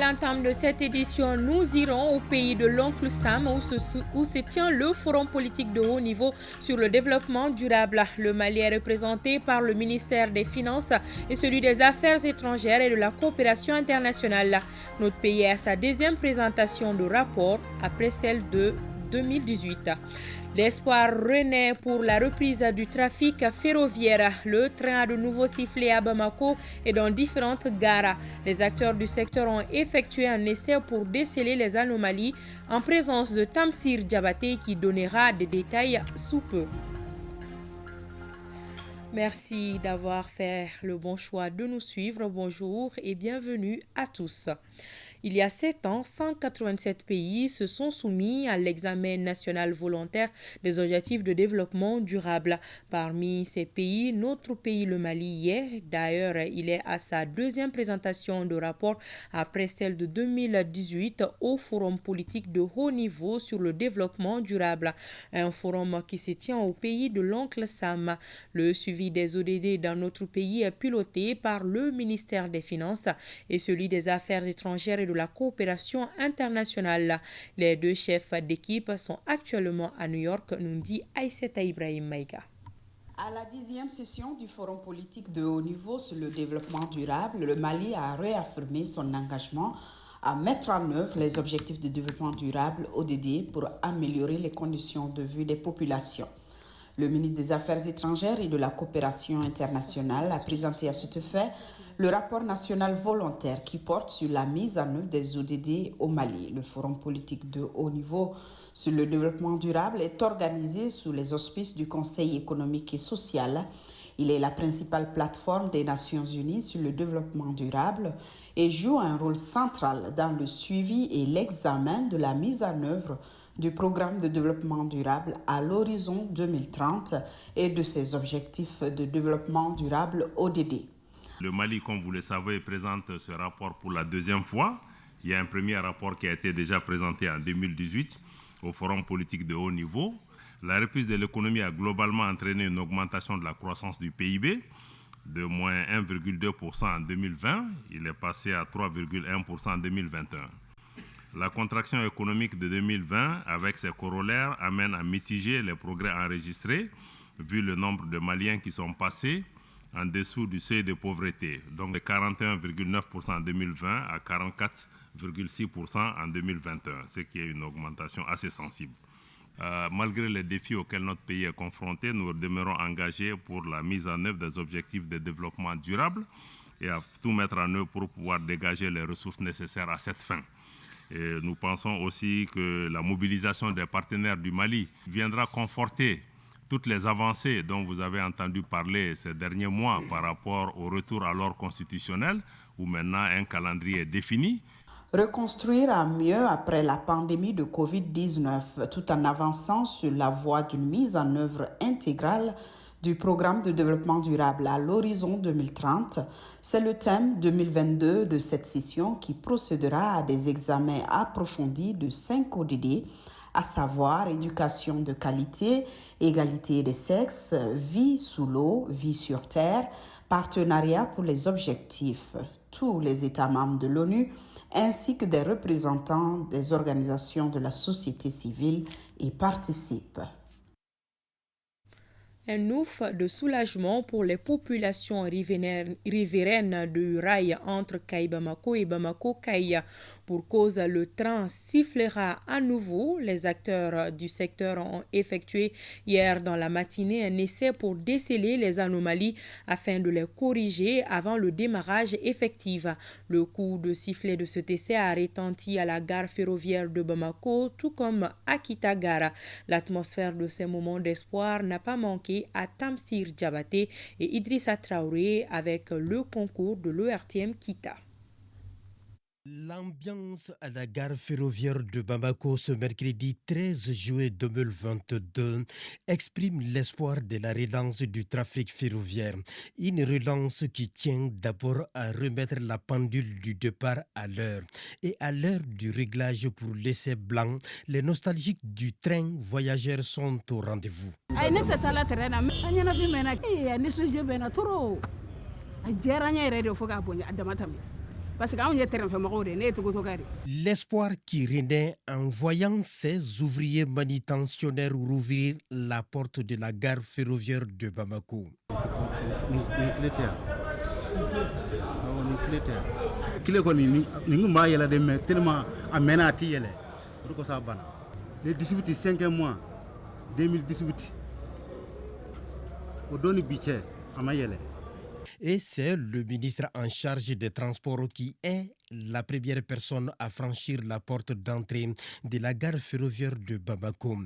l'entame de cette édition, nous irons au pays de l'oncle Sam où se tient le forum politique de haut niveau sur le développement durable. Le Mali est représenté par le ministère des Finances et celui des Affaires étrangères et de la coopération internationale. Notre pays est à sa deuxième présentation de rapport après celle de 2018. L'espoir renaît pour la reprise du trafic ferroviaire. Le train a de nouveau sifflé à Bamako et dans différentes gares. Les acteurs du secteur ont effectué un essai pour déceler les anomalies en présence de Tamsir Diabaté qui donnera des détails sous peu. Merci d'avoir fait le bon choix de nous suivre. Bonjour et bienvenue à tous. Il y a 7 ans, 187 pays se sont soumis à l'examen national volontaire des objectifs de développement durable. Parmi ces pays, notre pays, le Mali, y est. D'ailleurs, il est à sa deuxième présentation de rapport après celle de 2018 au Forum politique de haut niveau sur le développement durable. Un forum qui se tient au pays de l'oncle Sam. Le suivi des ODD dans notre pays est piloté par le ministère des Finances et celui des Affaires étrangères et de la coopération internationale. Les deux chefs d'équipe sont actuellement à New York, nous dit Aïssata Ibrahim Maïga. À la 10e session du Forum politique de haut niveau sur le développement durable, le Mali a réaffirmé son engagement à mettre en œuvre les objectifs de développement durable ODD pour améliorer les conditions de vie des populations. Le ministre des Affaires étrangères et de la coopération internationale a présenté à cet effet le rapport national volontaire qui porte sur la mise en œuvre des ODD au Mali. Le forum politique de haut niveau sur le développement durable est organisé sous les auspices du Conseil économique et social. Il est la principale plateforme des Nations Unies sur le développement durable et joue un rôle central dans le suivi et l'examen de la mise en œuvre du programme de développement durable à l'horizon 2030 et de ses objectifs de développement durable ODD. Le Mali, comme vous le savez, présente ce rapport pour la deuxième fois. Il y a un premier rapport qui a été déjà présenté en 2018 au Forum politique de haut niveau. La reprise de l'économie a globalement entraîné une augmentation de la croissance du PIB de moins 1,2% en 2020. Il est passé à 3,1% en 2021. La contraction économique de 2020, avec ses corollaires, amène à mitiger les progrès enregistrés, vu le nombre de Maliens qui sont passés en dessous du seuil de pauvreté, donc de 41,9% en 2020 à 44,6% en 2021, ce qui est une augmentation assez sensible. Malgré les défis auxquels notre pays est confronté, nous demeurons engagés pour la mise en œuvre des objectifs de développement durable et à tout mettre en œuvre pour pouvoir dégager les ressources nécessaires à cette fin. Et nous pensons aussi que la mobilisation des partenaires du Mali viendra conforter toutes les avancées dont vous avez entendu parler ces derniers mois par rapport au retour à l'ordre constitutionnel, où maintenant un calendrier est défini. Reconstruire à mieux après la pandémie de Covid-19, tout en avançant sur la voie d'une mise en œuvre intégrale du programme de développement durable à l'horizon 2030, c'est le thème 2022 de cette session qui procédera à des examens approfondis de 5 ODD, à savoir éducation de qualité, égalité des sexes, vie sous l'eau, vie sur terre, partenariat pour les objectifs. Tous les États membres de l'ONU ainsi que des représentants des organisations de la société civile y participent. Un ouf de soulagement pour les populations riveraines du rail entre Kaï-Bamako et Bamako-Kaï. Pour cause, le train sifflera à nouveau. Les acteurs du secteur ont effectué hier dans la matinée un essai pour déceler les anomalies afin de les corriger avant le démarrage effectif. Le coup de sifflet de cet essai a retenti à la gare ferroviaire de Bamako, tout comme à Kitagara. L'atmosphère de ces moments d'espoir n'a pas manqué à Tamsir Diabaté et Idrissa Traoré avec le concours de l'ERTM Kita. L'ambiance à la gare ferroviaire de Bamako ce mercredi 13 juillet 2022 exprime l'espoir de la relance du trafic ferroviaire. Une relance qui tient d'abord à remettre la pendule du départ à l'heure. Et à l'heure du réglage pour l'essai blanc, les nostalgiques du train voyageurs sont au rendez-vous. L'espoir qui renaît en voyant ces ouvriers manutentionnaires rouvrir la porte de la gare ferroviaire de Bamako. Le 18 5e mois 2018 au Doni Biché à Mayele. Et c'est le ministre en charge des Transports qui est la première personne à franchir la porte d'entrée de la gare ferroviaire de Bamako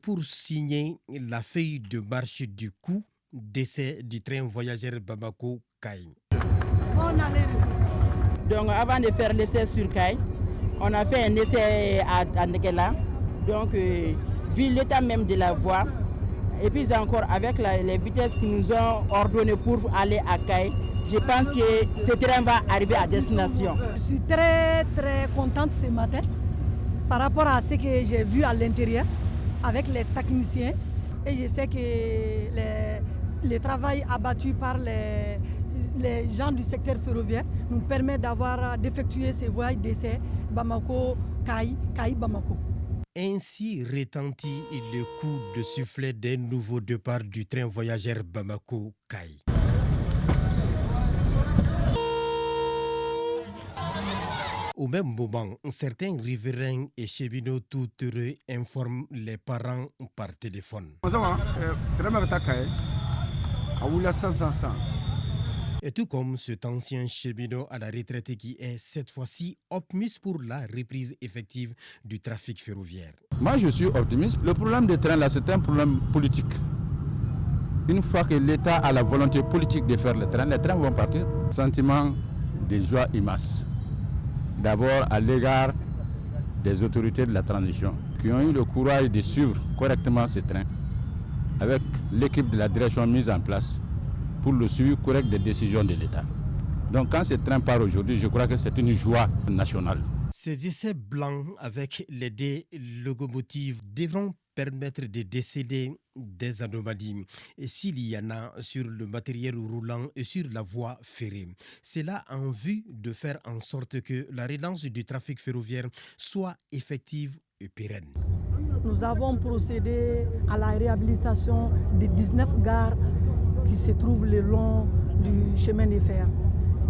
pour signer la feuille de marche du coup d'essai du train voyageur Bamako-Kai. Donc avant de faire l'essai sur Kai, on a fait un essai à Ndegela. Donc vu l'état même de la voie, et puis encore avec les vitesses qu'ils nous ont ordonnées pour aller à Kai, je pense que ce train va arriver à destination. Je suis très contente ce matin par rapport à ce que j'ai vu à l'intérieur avec les techniciens. Et je sais que le travail abattu par les gens du secteur ferroviaire nous permet d'effectuer ces voyages d'essai Bamako-Kai, Kai-Bamako. Ainsi retentit le coup de sifflet d'un nouveau départ du train voyageur Bamako-Kai. Au même moment, certains riverains et cheminots tout heureux informent les parents par téléphone. Et tout comme cet ancien cheminot à la retraite qui est cette fois-ci optimiste pour la reprise effective du trafic ferroviaire. Moi je suis optimiste. Le problème des trains là, c'est un problème politique. Une fois que l'État a la volonté politique de faire les trains vont partir. Sentiment de joie immense. D'abord à l'égard des autorités de la transition qui ont eu le courage de suivre correctement ces trains avec l'équipe de la direction mise en place pour le suivi correct des décisions de l'État. Donc quand ce train part aujourd'hui, je crois que c'est une joie nationale. Ces essais blancs avec les deux locomotives devront permettre de déceler des anomalies, et s'il y en a sur le matériel roulant et sur la voie ferrée. C'est là en vue de faire en sorte que la relance du trafic ferroviaire soit effective et pérenne. Nous avons procédé à la réhabilitation des 19 gares qui se trouvent le long du chemin de fer.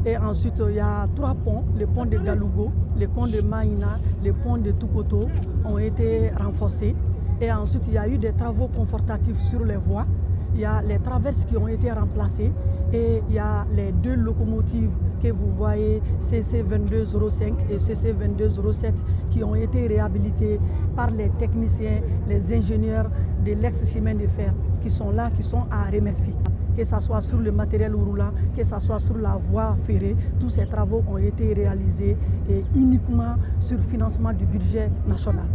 Et ensuite, il y a 3 ponts, le pont de Galougo, le pont de Maïna, le pont de Tukoto ont été renforcés. Et ensuite, il y a eu des travaux confortatifs sur les voies. Il y a les traverses qui ont été remplacées et il y a les 2 locomotives que vous voyez, CC2205 et CC2207, qui ont été réhabilitées par les techniciens, les ingénieurs de l'ex-chemin de fer qui sont là, qui sont à remercier. Que ce soit sur le matériel roulant, que ce soit sur la voie ferrée, tous ces travaux ont été réalisés et uniquement sur financement du budget national.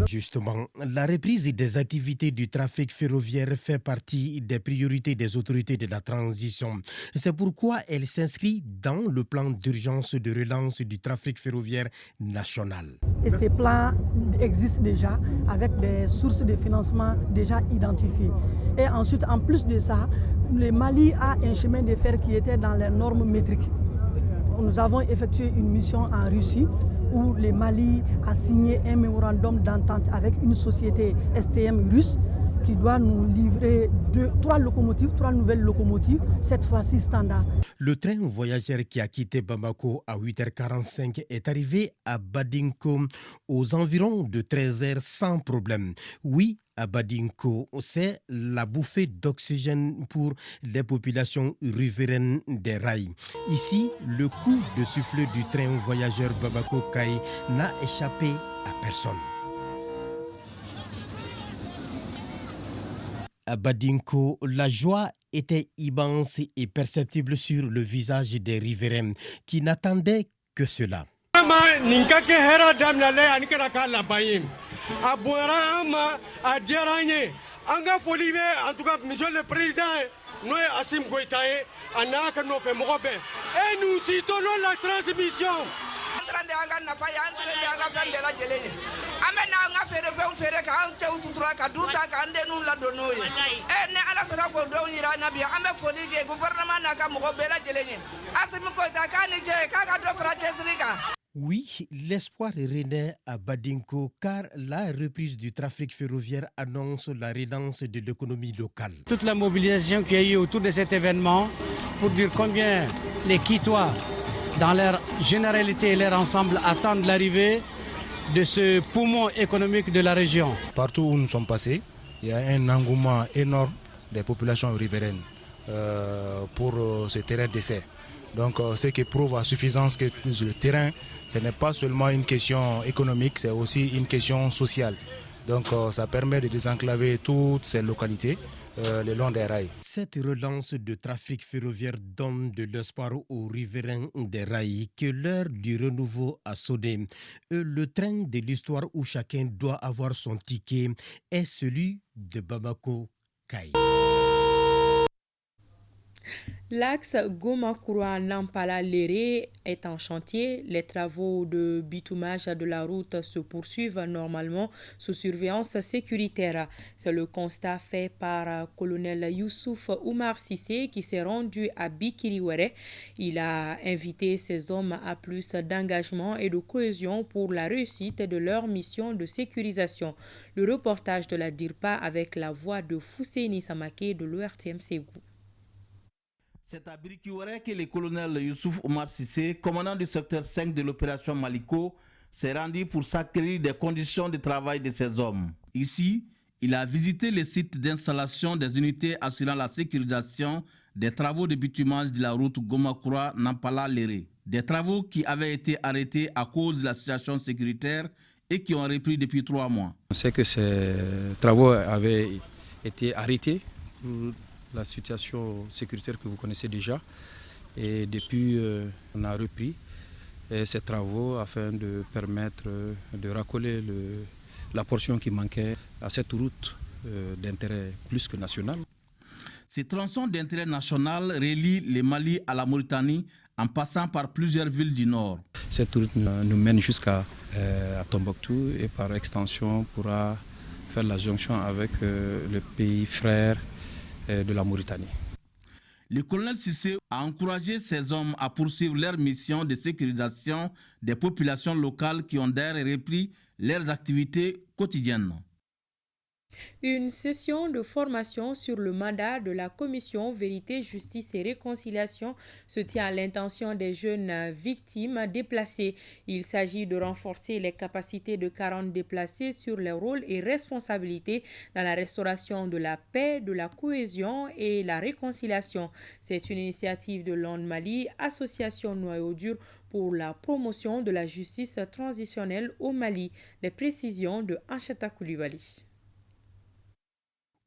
Justement, la reprise des activités du trafic ferroviaire fait partie des priorités des autorités de la transition. C'est pourquoi elle s'inscrit dans le plan d'urgence de relance du trafic ferroviaire national. Et ces plans existent déjà avec des sources de financement déjà identifiées. Et ensuite, en plus de ça, le Mali a un chemin de fer qui était dans les normes métriques. Nous avons effectué une mission en Russie où le Mali a signé un mémorandum d'entente avec une société STM russe qui doit nous livrer 3 nouvelles locomotives, cette fois-ci standard. Le train voyageur qui a quitté Bamako à 8h45 est arrivé à Badinko aux environs de 13h sans problème. Oui, à Badinko, c'est la bouffée d'oxygène pour les populations riveraines des rails. Ici, le coup de sifflet du train voyageur Bamako-Kai n'a échappé à personne. À Badinko, la joie était immense et perceptible sur le visage des riverains qui n'attendaient que cela. Monsieur le Président, nous Assim Goïta et nous soutenons la transmission. Oui, l'espoir renaît à Badinko car la reprise du trafic ferroviaire annonce la relance de l'économie locale. Toute la mobilisation qu'il y a eu autour de cet événement pour dire combien les Quitois, dans leur généralité et leur ensemble, attendent l'arrivée de ce poumon économique de la région. Partout où nous sommes passés, il y a un engouement énorme des populations riveraines pour ce terrain d'essai. Donc ce qui prouve à suffisance que le terrain, ce n'est pas seulement une question économique, c'est aussi une question sociale. Donc ça permet de désenclaver toutes ces localités le long des rails. Cette relance de trafic ferroviaire donne de l'espoir aux riverains des rails que l'heure du renouveau a sonné. Le train de l'histoire où chacun doit avoir son ticket est celui de Bamako-Kai. L'axe Goma-Koura-Nampala-Léré est en chantier. Les travaux de bitumage de la route se poursuivent normalement sous surveillance sécuritaire. C'est le constat fait par colonel Youssouf Oumar Sissé qui s'est rendu à Bikiriwere. Il a invité ses hommes à plus d'engagement et de cohésion pour la réussite de leur mission de sécurisation. Le reportage de la DIRPA avec la voix de Fousseini Samake de l'ORTM Ségou. C'est à Bikiriwere que le colonel Youssouf Oumar Sissé, commandant du secteur 5 de l'opération Maliko, s'est rendu pour s'acquérir des conditions de travail de ses hommes. Ici, il a visité les sites d'installation des unités assurant la sécurisation des travaux de bitumage de la route Goma-Koura-Nampala-Léré. Des travaux qui avaient été arrêtés à cause de la situation sécuritaire et qui ont repris depuis 3 mois. On sait que ces travaux avaient été arrêtés pour la situation sécuritaire que vous connaissez déjà. Et depuis, on a repris ces travaux afin de permettre de raccoler la portion qui manquait à cette route d'intérêt plus que national. Ces tronçons d'intérêt national relient le Mali à la Mauritanie en passant par plusieurs villes du nord. Cette route nous mène jusqu'à Tombouctou et par extension pourra faire la jonction avec le pays frère de la Mauritanie. Le colonel Sissé a encouragé ses hommes à poursuivre leur mission de sécurisation des populations locales qui ont d'ailleurs repris leurs activités quotidiennes. Une session de formation sur le mandat de la commission Vérité, Justice et Réconciliation se tient à l'intention des jeunes victimes déplacées. Il s'agit de renforcer les capacités de 40 déplacés sur leurs rôles et responsabilités dans la restauration de la paix, de la cohésion et la réconciliation. C'est une initiative de l'ONU Mali, association noyau dur pour la promotion de la justice transitionnelle au Mali. Les précisions de Anchata Koulibaly.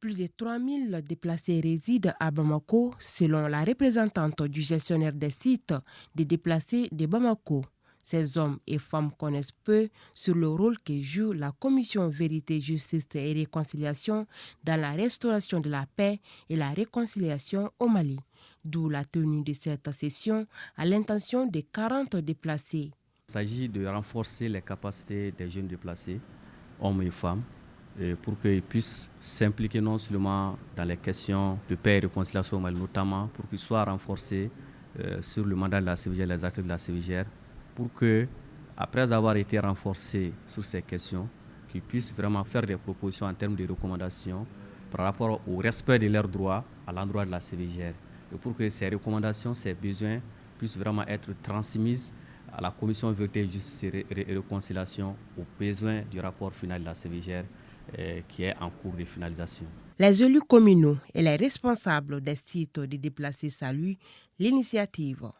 Plus de 3000 déplacés résident à Bamako, selon la représentante du gestionnaire des sites des déplacés de Bamako. Ces hommes et femmes connaissent peu sur le rôle que joue la Commission Vérité, Justice et Réconciliation dans la restauration de la paix et la réconciliation au Mali. D'où la tenue de cette session à l'intention de 40 déplacés. Il s'agit de renforcer les capacités des jeunes déplacés, hommes et femmes, pour qu'ils puissent s'impliquer non seulement dans les questions de paix et de réconciliation, mais notamment pour qu'ils soient renforcés sur le mandat de la CVGR, les actes de la CVGR, pour que, après avoir été renforcés sur ces questions, qu'ils puissent vraiment faire des propositions en termes de recommandations par rapport au respect de leurs droits à l'endroit de la CVGR. Et pour que ces recommandations, ces besoins puissent vraiment être transmises à la Commission Vérité, Justice et Réconciliation aux besoins du rapport final de la CVGR qui est en cours de finalisation. Les élus communaux et les responsables des sites de déplacés saluent l'initiative.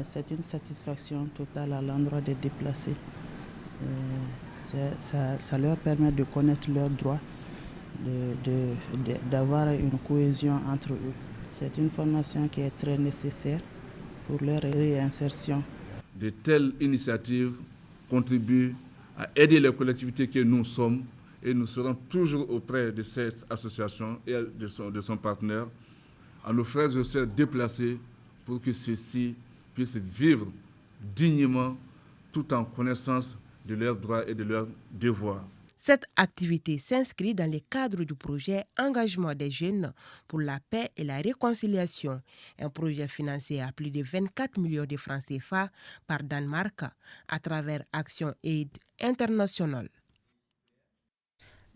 C'est une satisfaction totale à l'endroit des déplacés. Ça leur permet de connaître leurs droits, d'avoir une cohésion entre eux. C'est une formation qui est très nécessaire pour leur réinsertion. De telles initiatives contribuent à aider les collectivités que nous sommes et nous serons toujours auprès de cette association et de son partenaire, à nos frères et sœurs déplacés pour que ceux-ci puissent vivre dignement tout en connaissance de leurs droits et de leurs devoirs. Cette activité s'inscrit dans le cadre du projet Engagement des jeunes pour la paix et la réconciliation, un projet financé à plus de 24 millions de francs CFA par Danemark à travers Action Aid International.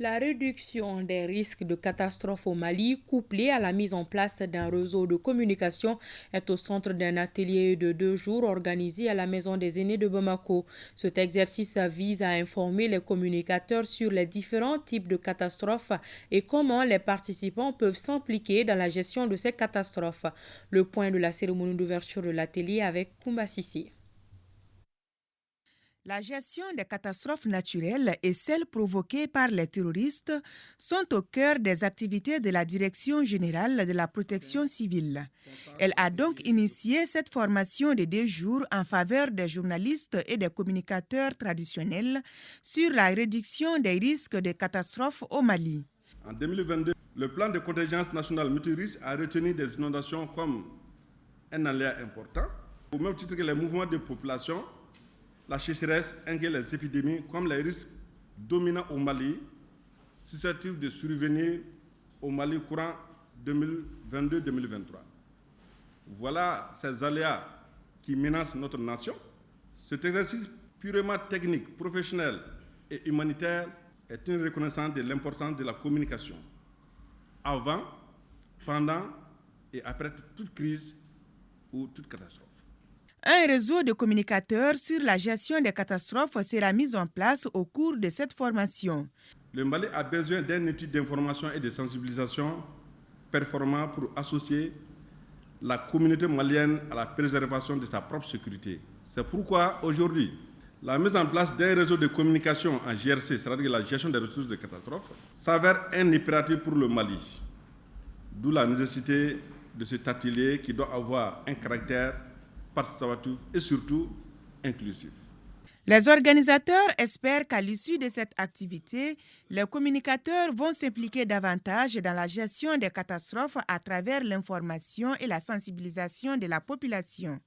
La réduction des risques de catastrophe au Mali, couplée à la mise en place d'un réseau de communication, est au centre d'un atelier de 2 jours organisé à la Maison des aînés de Bamako. Cet exercice vise à informer les communicateurs sur les différents types de catastrophes et comment les participants peuvent s'impliquer dans la gestion de ces catastrophes. Le point de la cérémonie d'ouverture de l'atelier avec Koumba Sissi. La gestion des catastrophes naturelles et celles provoquées par les terroristes sont au cœur des activités de la Direction générale de la protection civile. Elle a donc initié cette formation de 2 jours en faveur des journalistes et des communicateurs traditionnels sur la réduction des risques de catastrophes au Mali. En 2022, le plan de contingence nationale multirisque a retenu des inondations comme un aléa important, au même titre que les mouvements de population, la sécheresse ainsi que les épidémies comme les risques dominants au Mali, susceptibles de survenir au Mali courant 2022-2023. Voilà ces aléas qui menacent notre nation. Cet exercice purement technique, professionnel et humanitaire est une reconnaissance de l'importance de la communication avant, pendant et après toute crise ou toute catastrophe. Un réseau de communicateurs sur la gestion des catastrophes sera mis en place au cours de cette formation. Le Mali a besoin d'un outil d'information et de sensibilisation performant pour associer la communauté malienne à la préservation de sa propre sécurité. C'est pourquoi aujourd'hui, la mise en place d'un réseau de communication en GRC, c'est-à-dire la gestion des ressources de catastrophes, s'avère un impératif pour le Mali. D'où la nécessité de cet atelier qui doit avoir un caractère participatif et surtout inclusif. Les organisateurs espèrent qu'à l'issue de cette activité, les communicateurs vont s'impliquer davantage dans la gestion des catastrophes à travers l'information et la sensibilisation de la population.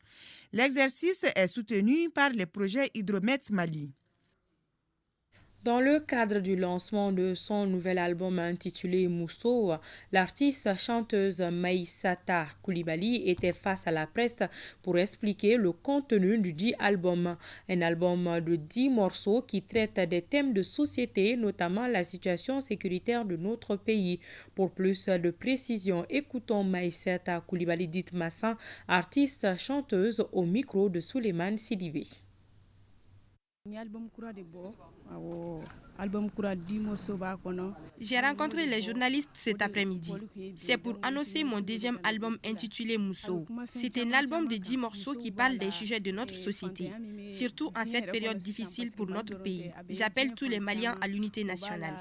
L'exercice est soutenu par le projet Hydromet Mali. Dans le cadre du lancement de son nouvel album intitulé Mousso, l'artiste chanteuse Maïssata Koulibaly était face à la presse pour expliquer le contenu du dit album. Un album de 10 morceaux qui traite des thèmes de société, notamment la situation sécuritaire de notre pays. Pour plus de précision, écoutons Maïssata Koulibaly dite Massan, artiste chanteuse au micro de Souleymane Sidibé. J'ai rencontré les journalistes cet après-midi. C'est pour annoncer mon deuxième album intitulé Mousso. C'est un album de 10 morceaux qui parle des sujets de notre société, surtout en cette période difficile pour notre pays. J'appelle tous les Maliens à l'unité nationale.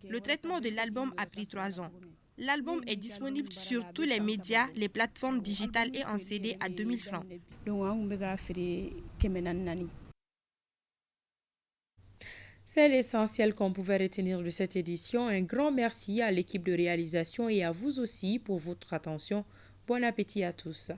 Le traitement de l'album a pris 3 ans. L'album est disponible sur tous les médias, les plateformes digitales et en CD à 2000 francs. C'est l'essentiel qu'on pouvait retenir de cette édition. Un grand merci à l'équipe de réalisation et à vous aussi pour votre attention. Bon appétit à tous.